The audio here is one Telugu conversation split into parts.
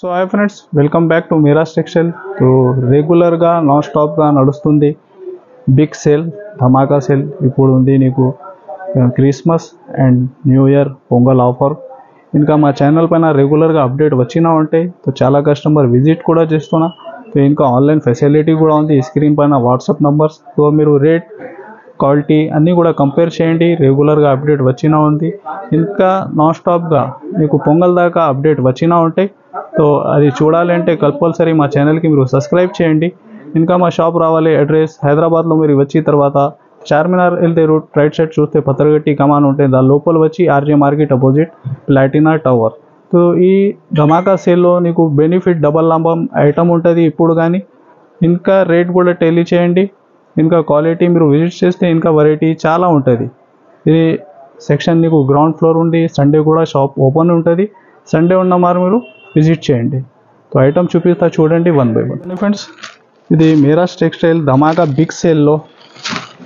So hi friends, welcome back to Meera's textile. So రెగ్యులర్గా నాన్ స్టాప్గా నడుస్తుంది బిగ్ సేల్, ధమాకా సేల్. ఇప్పుడు ఉంది నీకు Christmas and new year Pongal offer. ఇంకా మా ఛానల్ పైన రెగ్యులర్గా అప్డేట్ వచ్చినా ఉంటాయి. సో చాలా కస్టమర్ విజిట్ కూడా చేస్తున్నా. సో ఇంకా ఆన్లైన్ ఫెసిలిటీ కూడా ఉంది. స్క్రీన్ పైన వాట్సాప్ నంబర్స్. సో మీరు రేట్, క్వాలిటీ అన్నీ కూడా కంపేర్ చేయండి. రెగ్యులర్గా అప్డేట్ వచ్చినా ఉంది. ఇంకా నాన్ స్టాప్గా మీకు పొంగల్ దాకా అప్డేట్ వచ్చినా ఉంటాయి. సో అది చూడాలంటే కంపల్సరీ మా ఛానల్కి మీరు సబ్స్క్రైబ్ చేయండి. ఇంకా మా షాప్ రావాలి. అడ్రస్ హైదరాబాద్లో మీరు వచ్చిన తర్వాత చార్మినార్ వెళ్తే రూట్ రైట్ సైడ్ చూస్తే పత్రగట్టి కమాన్ ఉంటుంది. దాని లోపల వచ్చి RJ market opposite Platina tower. So ఈ ధమాకా సేల్లో నీకు బెనిఫిట్ డబల్ నంబర్ ఐటమ్ ఉంటుంది ఇప్పుడు. కానీ ఇంకా రేట్ కూడా టెలీ చేయండి. ఇంకా క్వాలిటీ మీరు విజిట్ చేస్తే ఇంకా వెరైటీ చాలా ఉంటుంది. ఇది సెక్షన్ నీకు గ్రౌండ్ ఫ్లోర్ ఉంది. సండే కూడా షాప్ ఓపెన్ ఉంటుంది. సండే ఉన్న మారు మీరు విజిట్ చేయండి. సో ఐటమ్ చూపిస్తా చూడండి వన్ బై వన్. ఫ్రెండ్స్, ఇది మీరాస్ టెక్స్టైల్ ధమాకా బిగ్ సేల్లో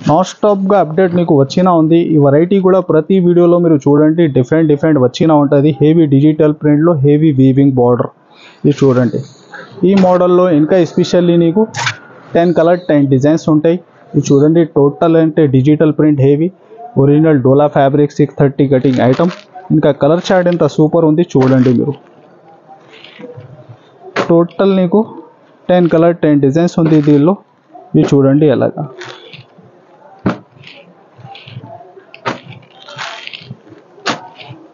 నాన్ స్టాప్గా అప్డేట్ నీకు వచ్చినా ఉంది. ఈ వెరైటీ కూడా ప్రతి వీడియోలో మీరు చూడండి డిఫరెంట్ వచ్చినా ఉంటుంది. హెవీ డిజిటల్ ప్రింట్లో హెవీ వీవింగ్ బార్డర్. ఇది చూడండి. ఈ మోడల్లో ఇంకా ఎస్పెషల్లీ నీకు 10 కలర్ 10 డిజైన్స్ ఉంటాయి. ఇది చూడండి. టోటల్ అంటే డిజిటల్ ప్రింట్ హెవీ ఒరిజినల్ డోలా ఫ్యాబ్రిక్ 630 కటింగ్ ఐటమ్. ఇంకా కలర్ చార్ట్ ఎంత సూపర్ ఉంది చూడండి మీరు. టోటల్ నీకు 10 కలర్ 10 డిజైన్స్ ఉంది దీనిలో. ఇది చూడండి ఎలాగా.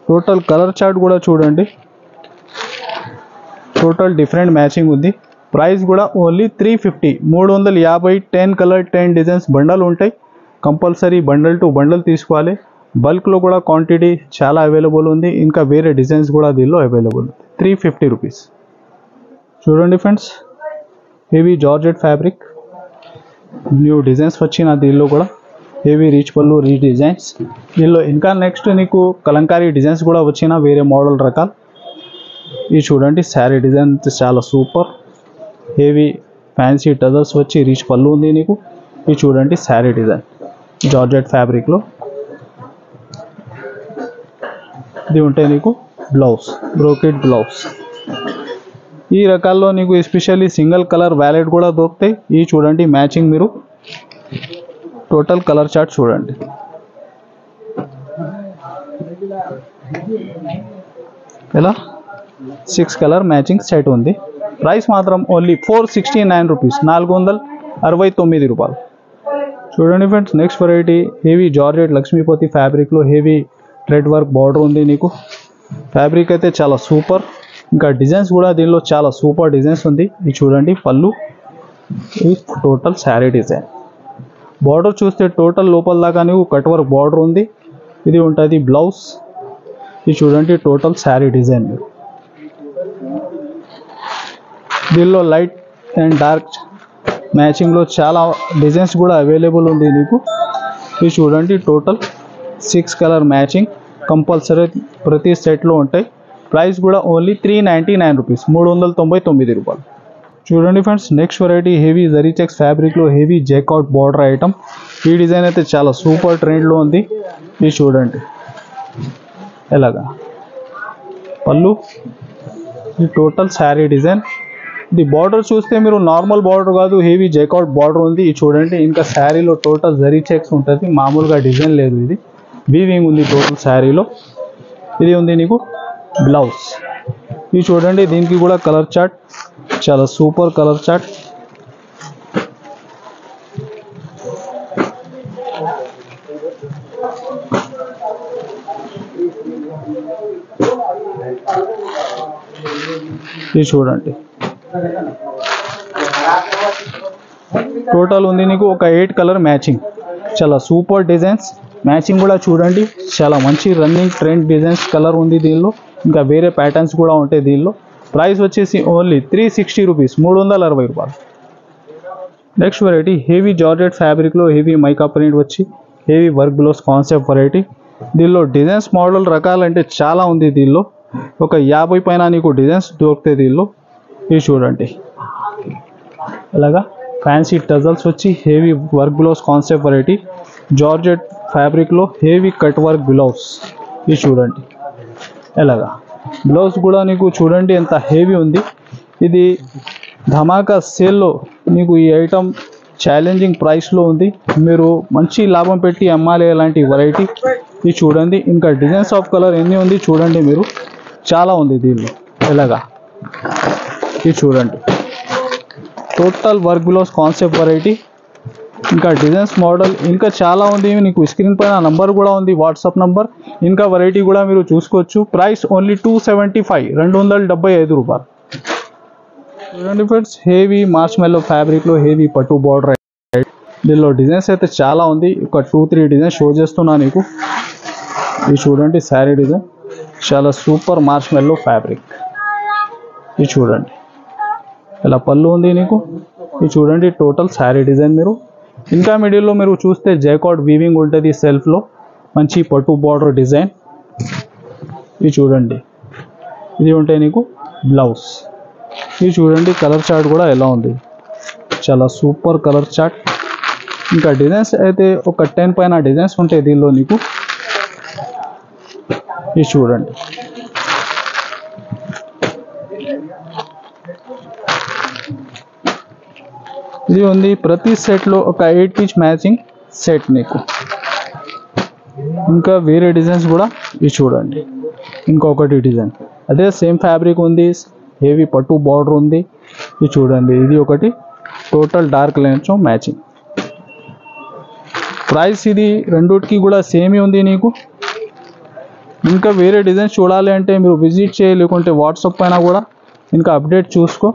టోటల్ కలర్ చార్ట్ కూడా చూడండి. టోటల్ డిఫరెంట్ మ్యాచింగ్ ఉంది. ప్రైస్ కూడా ఓన్లీ 350, 350. 10 కలర్ 10 డిజైన్స్ బండల్ ఉంటాయి. కంపల్సరీ బండల్ టు బండల్ తీసుకోవాలి. బల్క్లో కూడా క్వాంటిటీ చాలా అవైలబుల్ ఉంది. ఇంకా వేరే డిజైన్స్ కూడా దీనిలో అవైలబుల్ ఉంది. 350 రూపీస్. చూడండి friends, heavy georgette fabric new designs వచ్చిన దీనిలో కూడా హెవీ రీచ్ పళ్ళు రీచ్ డిజైన్స్. దీనిలో ఇంకా నెక్స్ట్ నీకు కలంకారీ డిజైన్స్ కూడా వచ్చిన వేరే మోడల్ రకాలు. ఇది చూడండి. శారీ డిజైన్ చాలా సూపర్. హెవీ ఫ్యాన్సీ టజల్స్ వచ్చి రీచ్ పళ్ళు ఉంది నీకు. ఇది చూడండి శారీ డిజైన్ జార్జెట్ ఫ్యాబ్రిక్లో. ఇది ఉంటాయి నీకు బ్లౌజ్, బ్రోకెట్ బ్లౌజ్. ఈ రకాల్లో నీకు ఎస్పెషల్లీ సింగిల్ కలర్ వ్యాలెట్ కూడా దొరుకుతాయి. ఈ చూడండి మ్యాచింగ్ మీరు టోటల్ కలర్ చార్ట్ చూడండి. ఇలా 6 కలర్ మ్యాచింగ్ సెట్ ఉంది. ప్రైస్ మాత్రం ఓన్లీ 469 రూపీస్, 469 రూపాయలు. చూడండి friends, next variety heavy georgette Lakshmipati ఫ్యాబ్రిక్లో హెవీ థ్రెడ్ వర్క్ బార్డర్ ఉంది నీకు. ఫ్యాబ్రిక్ అయితే చాలా సూపర్. ఇంకా డిజైన్స్ కూడా దీనిలో చాలా సూపర్ డిజైన్స్ ఉంది. ఇది చూడండి పళ్ళు. ఈ టోటల్ శారీ డిజైన్. బార్డర్ చూస్తే టోటల్ లోపల దాకా నీకు కట్ వర్క్ బార్డర్ ఉంది. ఇది ఉంటుంది బ్లౌజ్. ఇది చూడండి టోటల్ శారీ డిజైన్. దీనిలో లైట్ అండ్ డార్క్ మ్యాచింగ్లో చాలా డిజైన్స్ కూడా అవైలబుల్ ఉంది నీకు. ఇది చూడండి టోటల్ 6 కలర్ మ్యాచింగ్ కంపల్సరీ ప్రతి సెట్లో ఉంటాయి. ప్రైస్ కూడా ఓన్లీ 399 రూపీస్, 399 రూపాయలు. చూడండి friends, next variety heavy zari checks ఫ్యాబ్రిక్లో హెవీ జేకౌట్ బార్డర్ ఐటమ్. ఈ డిజైన్ అయితే చాలా సూపర్ ట్రెండ్లో ఉంది. ఇది చూడండి ఎలాగా పళ్ళు. ఇది టోటల్ శారీ డిజైన్. ఇది బార్డర్ చూస్తే మీరు నార్మల్ బార్డర్ కాదు, హెవీ జేకౌట్ బార్డర్ ఉంది. ఇది చూడండి. ఇంకా శారీలో టోటల్ జరీ చెక్స్ ఉంటుంది. మామూలుగా డిజైన్ లేదు. ఇది వీవింగ్ ఉంది టోటల్ శారీలో. ఇది ఉంది నీకు బ్లౌజ్. ఇది చూడండి. దీనికి కూడా కలర్ చార్ట్ చాలా సూపర్ కలర్ చార్ట్. ఇది చూడండి. టోటల్ ఉంది నీకు ఒక 8 కలర్ మ్యాచింగ్. చాలా సూపర్ డిజైన్స్. మ్యాచింగ్ కూడా చూడండి చాలా మంచి రన్నింగ్ ట్రెండ్ డిజైన్స్ కలర్ ఉంది దీనిలో. ఇంకా వేరే ప్యాటర్న్స్ కూడా ఉంటాయి దీనిలో. ప్రైస్ వచ్చేసి ఓన్లీ 360 రూపీస్, 360 రూపాయలు. నెక్స్ట్ వెరైటీ హెవీ జార్జెట్ ఫ్యాబ్రిక్లో హెవీ మైకా ప్రింట్ వచ్చి heavy work blouse concept variety. దీనిలో డిజైన్స్ మోడల్ రకాలంటే చాలా ఉంది. దీనిలో ఒక 50 పైన నీకు డిజైన్స్ దొరుకుతాయి దీనిలో. ఇది చూడండి ఇలాగా ఫ్యాన్సీ టజల్స్ వచ్చి heavy work blouse concept variety georgette ఫ్యాబ్రిక్లో హెవీ కట్ వర్క్ బ్లౌజ్. ఇది చూడండి ఎలాగా. బ్లౌజ్ కూడా నీకు చూడండి ఎంత హెవీ ఉంది. ఇది ధమాకా సేల్లో మీకు ఈ ఐటమ్ ఛాలెంజింగ్ ప్రైస్లో ఉంది. మీరు మంచి లాభం పెట్టి అమ్మాలి అలాంటి వెరైటీ. ఇది చూడండి. ఇంకా డిజైన్స్ ఆఫ్ కలర్ ఎన్ని ఉంది చూడండి. మీరు చాలా ఉంది దీనిలో. ఎలాగా ఇది చూడండి. Total work blouse concept variety. ఇంకా డిజైన్స్ మోడల్ ఇంకా చాలా ఉంది. మీకు స్క్రీన్ పైన నంబర్ కూడా ఉంది, వాట్సాప్ నంబర్. ఇంకా వెరైటీ కూడా మీరు చూసుకోవచ్చు. ప్రైస్ ఓన్లీ 275, 275 రూపాయలు. చూడండి ఫ్రెండ్స్, హెవీ మార్ష్మెల్లో ఫ్యాబ్రిక్లో హెవీ పట్టు బార్డర్. దీనిలో డిజైన్స్ అయితే చాలా ఉంది. ఒక 2-3 డిజైన్స్ షో చేస్తున్నా నీకు. ఇది చూడండి శారీ డిజైన్, చాలా సూపర్ మార్ష్మెల్లో ఫ్యాబ్రిక్. ఇది చూడండి ఇలా పళ్ళు ఉంది నీకు. ఇది చూడండి టోటల్ శారీ డిజైన్. మీరు ఇంకా మిడిల్లో మీరు చూస్తే జైకార్డ్ వీవింగ్ ఉంటుంది సెల్ఫ్లో, మంచి పట్టు బార్డర్ డిజైన్. ఇది చూడండి. ఇది ఉంటే నీకు బ్లౌజ్. ఇది చూడండి కలర్ చార్ట్ కూడా ఎలా ఉంది, చాలా సూపర్ కలర్ చార్ట్. ఇంకా డిజైన్స్ అయితే ఒక 10 పైన డిజైన్స్ ఉంటాయి దీనిలో నీకు. ఇది చూడండి. ఇది ఉంది ప్రతి సెట్లో ఒక 8 పీస్ మ్యాచింగ్ సెట్ నీకు. ఇంకా వేరే డిజైన్స్ కూడా ఇది చూడండి. ఇంకొకటి డిజైన్ అదే సేమ్ ఫ్యాబ్రిక్ ఉంది, హెవీ పట్టు బార్డర్ ఉంది. ఇది చూడండి. ఇది ఒకటి total dark lines matching. Price ఇది రెండుకి కూడా సేమే ఉంది నీకు. ఇంకా వేరే డిజైన్స్ చూడాలి అంటే మీరు విజిట్ చేయ, లేకుంటే వాట్సాప్ పైన కూడా ఇంకా అప్డేట్ చూసుకో.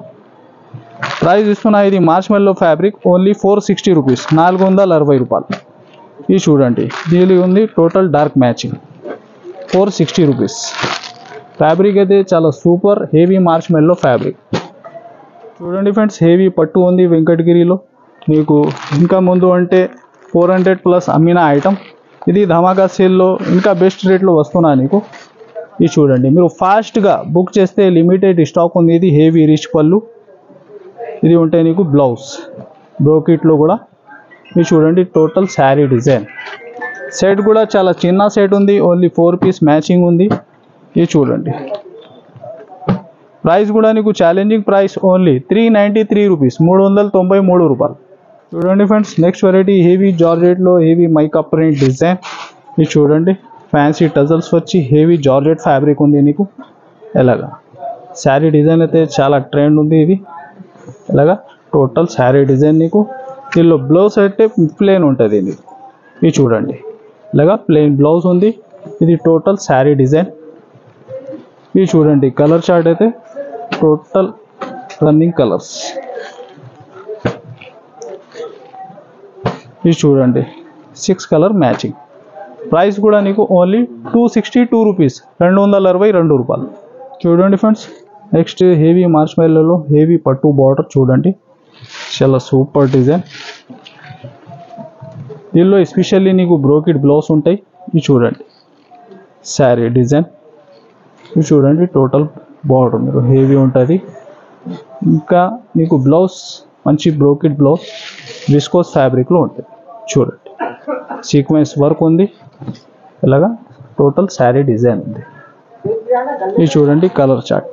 ప్రైస్ ఇస్తున్నా. ఇది మార్ష్మెల్లో ఫ్యాబ్రిక్ ఓన్లీ 460 రూపీస్, 460 రూపాయలు. ఇది చూడండి. దీని ఉంది total dark matching, 460 rupees. Fabric అయితే చాలా సూపర్ హెవీ మార్ష్మెల్లో ఫ్యాబ్రిక్. చూడండి ఫ్రెండ్స్, హెవీ పట్టు ఉంది వెంకటగిరిలో మీకు. ఇంకా ముందు అంటే 400+ అమ్మిన ఐటమ్. ఇది ధమాకా సేల్లో ఇంకా బెస్ట్ రేట్లో వస్తున్నా నీకు. ఇది చూడండి. మీరు ఫాస్ట్గా బుక్ చేస్తే లిమిటెడ్ స్టాక్ ఉంది. ఇది హెవీ రిచ్ పళ్ళు. ఇది ఉంటే నీకు బ్లౌజ్ బ్రోకెట్లో కూడా. ఇది చూడండి టోటల్ శారీ డిజైన్. సెట్ కూడా చాలా చిన్న సెట్ ఉంది, ఓన్లీ 4 పీస్ మ్యాచింగ్ ఉంది. ఇది చూడండి. ప్రైస్ కూడా నీకు ఛాలెంజింగ్ ప్రైస్ ఓన్లీ 393 రూపీస్, 393 రూపాయలు. చూడండి ఫ్రెండ్స్, నెక్స్ట్ వెరైటీ హెవీ జార్జెట్లో హెవీ మైకా ప్రింట్ డిజైన్. ఇది చూడండి. ఫ్యాన్సీ టజల్స్ వచ్చి హెవీ జార్జెట్ ఫ్యాబ్రిక్ ఉంది నీకు. ఎలాగా శారీ డిజైన్ అయితే చాలా ట్రెండ్ ఉంది. ఇది ఇలాగా టోటల్ శారీ డిజైన్ నీకు. దీనిలో బ్లౌజ్ అయితే ప్లెయిన్ ఉంటుంది నీకు. ఇది చూడండి. ఇలాగా ప్లెయిన్ బ్లౌజ్ ఉంది. ఇది టోటల్ శారీ డిజైన్. ఇది చూడండి కలర్ చార్ట్ అయితే టోటల్ రన్నింగ్ కలర్స్. ఇది చూడండి 6 కలర్ మ్యాచింగ్. ప్రైస్ కూడా నీకు ఓన్లీ 262 రూపీస్, 262 రూపాయలు. చూడండి ఫ్రెండ్స్, నెక్స్ట్ హెవీ మార్ష్మెల్లోలో హెవీ పట్టు బార్డర్ చూడండి, చాలా సూపర్ డిజైన్. దీనిలో ఎస్పెషల్లీ నీకు బ్రోకెట్ బ్లౌజ్ ఉంటాయి. ఇది చూడండి శారీ డిజైన్. ఇది చూడండి టోటల్ బార్డర్ మీరు హెవీ ఉంటుంది. ఇంకా నీకు బ్లౌజ్ మంచి బ్రోకెట్ బ్లౌజ్ విస్కోస్ ఫ్యాబ్రిక్లో ఉంటుంది. చూడండి సీక్వెన్స్ వర్క్ ఉంది. ఇలాగా టోటల్ శారీ డిజైన్ ఉంది. ఇది చూడండి కలర్ చార్ట్.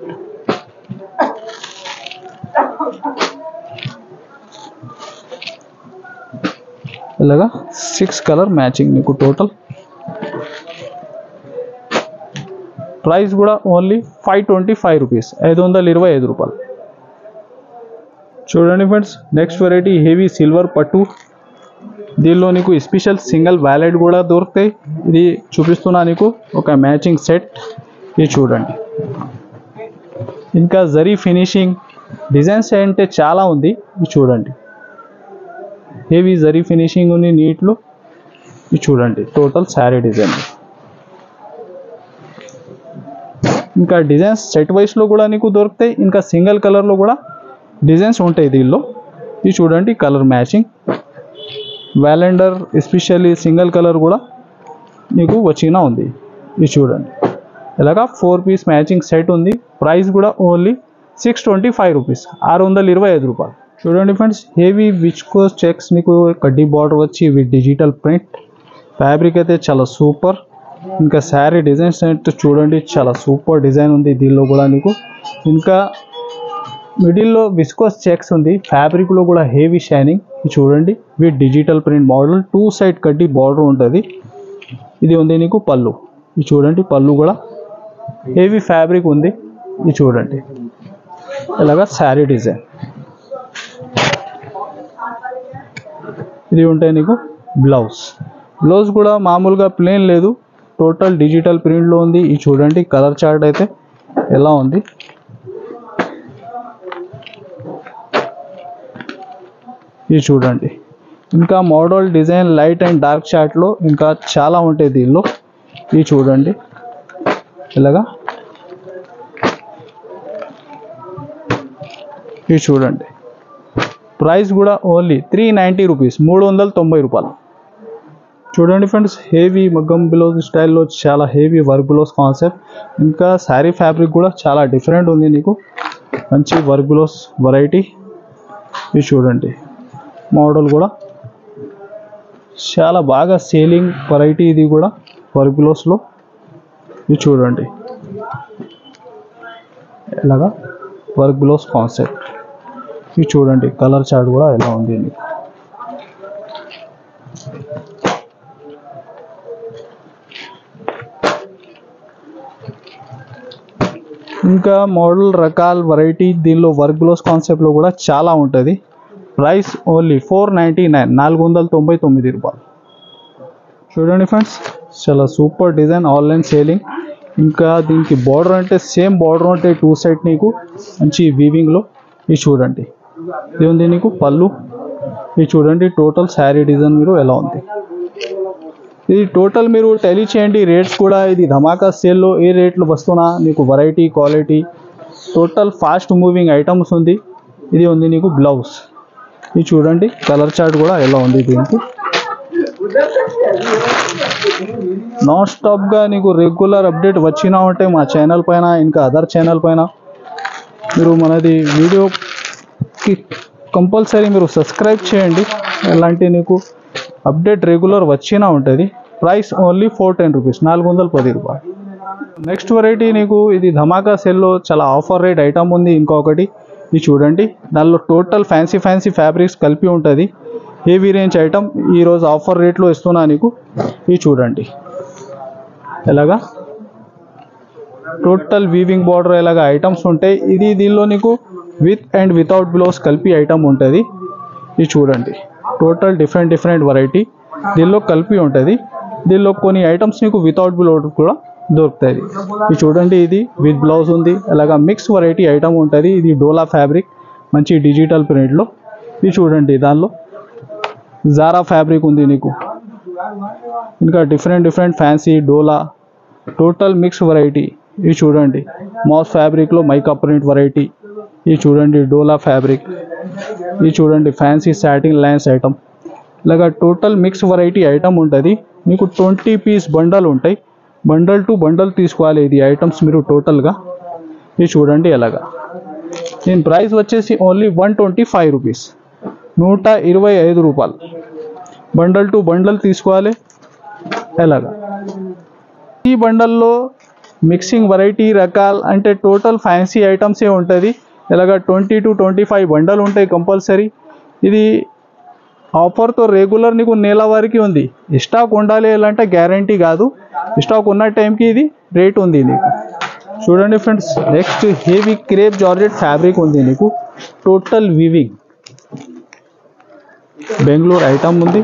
ఇలాగా 6 కలర్ మ్యాచింగ్ నీకు టోటల్. ప్రైస్ కూడా ఓన్లీ 525 రూపీస్, 525 రూపాయలు. చూడండి friends, next variety heavy silver పట్టు. దీనిలో నీకు స్పెషల్ సింగిల్ వ్యాలెట్ కూడా దొరుకుతాయి. ఇది చూపిస్తున్నా నీకు ఒక మ్యాచింగ్ సెట్. ఇది చూడండి. ఇంకా జరీ ఫినిషింగ్ డిజైన్స్ అంటే చాలా ఉంది. ఇది చూడండి హెవీ జరీ ఫినిషింగ్ ఉంది నీట్లో. ఇది చూడండి టోటల్ శారీ డిజైన్. ఇంకా డిజైన్స్ సెట్ వైస్లో కూడా నీకు దొరుకుతాయి. ఇంకా సింగిల్ కలర్లో కూడా డిజైన్స్ ఉంటాయి దీనిలో. ఇది చూడండి కలర్ మ్యాచింగ్ వ్యాలెండర్ ఎస్పెషల్లీ సింగిల్ కలర్ కూడా నీకు వచ్చిన ఉంది. ఇది చూడండి ఇలాగా 4 పీస్ మ్యాచింగ్ సెట్ ఉంది. ప్రైస్ కూడా ఓన్లీ 625 రూపీస్, 625 రూపాయలు. చూడండి ఫ్రెండ్స్, హెవీ విస్కోస్ చెక్స్ నీకు కడ్డీ బార్డర్ వచ్చి విత్ డిజిటల్ ప్రింట్. ఫ్యాబ్రిక్ అయితే చాలా సూపర్. ఇంకా శారీ డిజైన్స్ అయితే చూడండి చాలా సూపర్ డిజైన్ ఉంది దీనిలో కూడా నీకు. ఇంకా మిడిల్లో విస్కోస్ చెక్స్ ఉంది, ఫ్యాబ్రిక్లో కూడా హెవీ షైనింగ్. ఇది చూడండి with digital print model, 2 side కడ్డీ బార్డర్ ఉంటుంది. ఇది ఉంది నీకు పళ్ళు. ఇది చూడండి పళ్ళు కూడా హెవీ ఫ్యాబ్రిక్ ఉంది. ఇది చూడండి ఇలాగా శారీ డిజైన్. ఇది ఉంటాయి నీకు బ్లౌజ్. బ్లౌజ్ కూడా మామూలుగా ప్లెయిన్ లేదు, టోటల్ డిజిటల్ ప్రింట్లో ఉంది. ఇది చూడండి కలర్ చార్ట్ అయితే ఎలా ఉంది. ఇది చూడండి ఇంకా model design light and dark చార్ట్లో ఇంకా చాలా ఉంటాయి దీనిలో. ఇది చూడండి ఇలాగా. ఇది చూడండి ప్రైస్ కూడా ఓన్లీ 390 రూపీస్, 390 రూపాయలు. చూడండి ఫ్రెండ్స్ హెవీ మగ్గం బ్లౌజ్ స్టైల్లో చాలా హెవీ వర్క్ బ్లౌజ్ కాన్సెప్ట్. ఇంకా శారీ ఫ్యాబ్రిక్ కూడా చాలా డిఫరెంట్ ఉంది నీకు, మంచి వర్క్ బ్లౌజ్ వెరైటీ. ఇది చూడండి మోడల్ కూడా చాలా బాగా సేలింగ్ వెరైటీ ఇది కూడా వర్క్ బ్లౌజ్లో. ఇది చూడండి ఇలాగా వర్క్ బ్లౌజ్ కాన్సెప్ట్. ఇది చూడండి కలర్ చార్ట్ కూడా ఎలా ఉంది నీకు. ఇంకా మోడల్ రకాల వెరైటీ దీనిలో వర్క్ బ్లౌజ్ కాన్సెప్ట్లో కూడా చాలా ఉంటుంది. ప్రైస్ ఓన్లీ 499, 499 రూపాయలు. చూడండి ఫ్రెండ్స్ చాలా సూపర్ డిజైన్, ఆన్లైన్ సేలింగ్. ఇంకా దీనికి బార్డర్ అంటే సేమ్ బార్డర్ ఉంటాయి 2 సైడ్ నీకు మంచి వీవింగ్లో. ఇది చూడండి ఇది ఉంది నీకు పళ్ళు. ఇది చూడండి టోటల్ శారీ డిజైన్ మీరు ఎలా ఉంది. ఇది టోటల్ మీరు టెలీ చేయండి రేట్స్ కూడా. ఇది ధమాకా సేల్లో ఏ రేట్లు వస్తున్నా నీకు variety quality total fast moving items ఉంది. ఇది ఉంది నీకు బ్లౌజ్. ఇది చూడండి కలర్ చార్ట్ కూడా ఎలా ఉంది దీనికి. నాన్ స్టాప్గా నీకు రెగ్యులర్ అప్డేట్ వచ్చినా ఉంటే మా ఛానల్ పైన ఇంకా అదర్ ఛానల్ పైన మీరు మనది వీడియోకి కంపల్సరీ మీరు సబ్స్క్రైబ్ చేయండి. ఎలాంటి నీకు అప్డేట్ రెగ్యులర్ వచ్చినా ఉంటుంది. ప్రైస్ ఓన్లీ 410 రూపీస్, 410 రూపాయలు. నెక్స్ట్ వెరైటీ నీకు ఇది ధమాకా సెల్లో చాలా ఆఫర్ రేట్ ఐటమ్ ఉంది ఇంకొకటి. ఇది చూడండి దానిలో టోటల్ ఫ్యాన్సీ ఫ్యాబ్రిక్స్ కలిపి ఉంటుంది. హెవీ రేంజ్ ఐటమ్ ఈరోజు ఆఫర్ రేట్లో ఇస్తున్నా నీకు. ఇది చూడండి ఎలాగా టోటల్ వీవింగ్ బార్డర్ ఎలాగా ఐటమ్స్ ఉంటాయి. ఇది దీనిలో నీకు విత్ అండ్ వితౌట్ బ్లౌజ్ కలిపి ఐటమ్ ఉంటుంది. ఇది చూడండి టోటల్ డిఫరెంట్ వెరైటీ దీనిలో కలిపి ఉంటుంది. దీనిలో కొన్ని ఐటమ్స్ నీకు వితౌట్ బ్లౌజ్ కూడా దొరుకుతాయి. ఇది చూడండి ఇది విత్ బ్లౌజ్ ఉంది. అలాగా మిక్స్ వెరైటీ ఐటమ్ ఉంటుంది. ఇది డోలా ఫ్యాబ్రిక్ మంచి డిజిటల్ ప్రింట్లో. ఇది చూడండి దానిలో జారా ఫ్యాబ్రిక్ ఉంది నీకు. ఇంకా డిఫరెంట్ ఫ్యాన్సీ డోలా టోటల్ మిక్స్ వెరైటీ. ఇది చూడండి మాస్ ఫ్యాబ్రిక్లో మైకా ప్రింట్ వెరైటీ. ఇది చూడండి డోలా ఫ్యాబ్రిక్. ఇది చూడండి ఫ్యాన్సీ సాటిన్ లైన్స్ ఐటమ్. ఇలాగా టోటల్ మిక్స్ వెరైటీ ఐటమ్ ఉంటుంది. మీకు 20 పీస్ బండల్ ఉంటాయి. బండల్ టు బండల్ తీసుకోవాలి ఇది ఐటమ్స్ మీరు టోటల్గా. ఇది చూడండి ఎలాగా. దీని ప్రైస్ వచ్చేసి ఓన్లీ 125 రూపీస్, 125 రూపాయలు. బండల్ టు బండల్ తీసుకోవాలి ఎలాగా. ఈ బండల్లో మిక్సింగ్ వెరైటీ రకాలు అంటే టోటల్ ఫ్యాన్సీ ఐటమ్సే ఉంటుంది. ఇలాగా 20 to 25 బండల్ ఉంటాయి కంపల్సరీ. ఇది ఆఫర్తో రెగ్యులర్ నీకు నెల వరకు ఉంది. స్టాక్ ఉండాలి ఎలాంటి గ్యారంటీ కాదు. స్టాక్ ఉన్న టైంకి ఇది రేట్ ఉంది నీకు. చూడండి friends next heavy crepe georgette fabric ఉంది నీకు. టోటల్ వీవింగ్ బెంగళూరు ఐటమ్ ఉంది.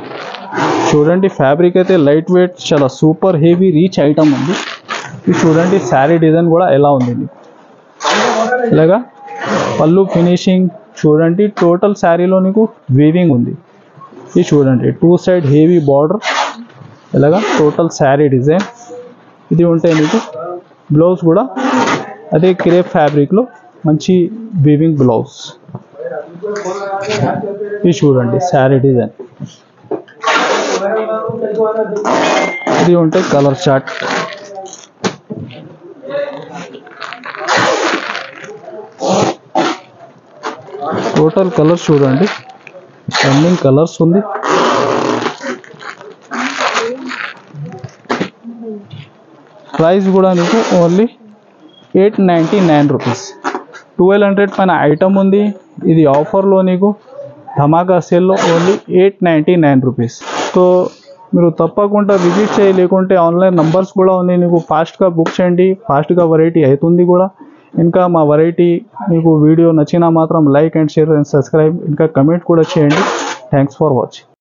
చూడండి ఫ్యాబ్రిక్ అయితే లైట్ వెయిట్ చాలా సూపర్ హెవీ రీచ్ ఐటమ్ ఉంది. ఇది చూడండి శారీ డిజైన్ కూడా ఎలా ఉంది నీకు. ఇలాగా పళ్ళు ఫినిషింగ్ చూడండి. టోటల్ శారీలో నీకు వీవింగ్ ఉంది. ఇది చూడండి 2 సైడ్ హెవీ బార్డర్. ఇలాగా టోటల్ శారీ డిజైన్. ఇది ఉంటాయి నీకు బ్లౌజ్ కూడా అదే క్రేప్ ఫ్యాబ్రిక్లో మంచి వీవింగ్ బ్లౌజ్. ఇది చూడండి శారీ డిజైన్. ఇది ఉంటాయి కలర్ చార్ట్. టోటల్ కలర్స్ చూడండి రన్నింగ్ కలర్స్ ఉంది. ప్రైస్ కూడా నీకు ఓన్లీ 899 రూపీస్, 1200 పైన ఐటమ్ ఉంది. ఇది ఆఫర్లో నీకు ధమాకా సేల్లో ఓన్లీ 899 రూపీస్. సో మీరు తప్పకుండా విజిట్ చేయి, లేకుంటే ఆన్లైన్ నంబర్స్ కూడా ఉంది, నీకు ఫాస్ట్గా బుక్ చేయండి, ఫాస్ట్గా వెరైటీ అవుతుంది కూడా. ఇంకా మా వెరైటీ మీకు వీడియో నచ్చినా మాత్రం like and share and subscribe, ఇంకా కమెంట్ కూడా చేయండి. Thanks for watching.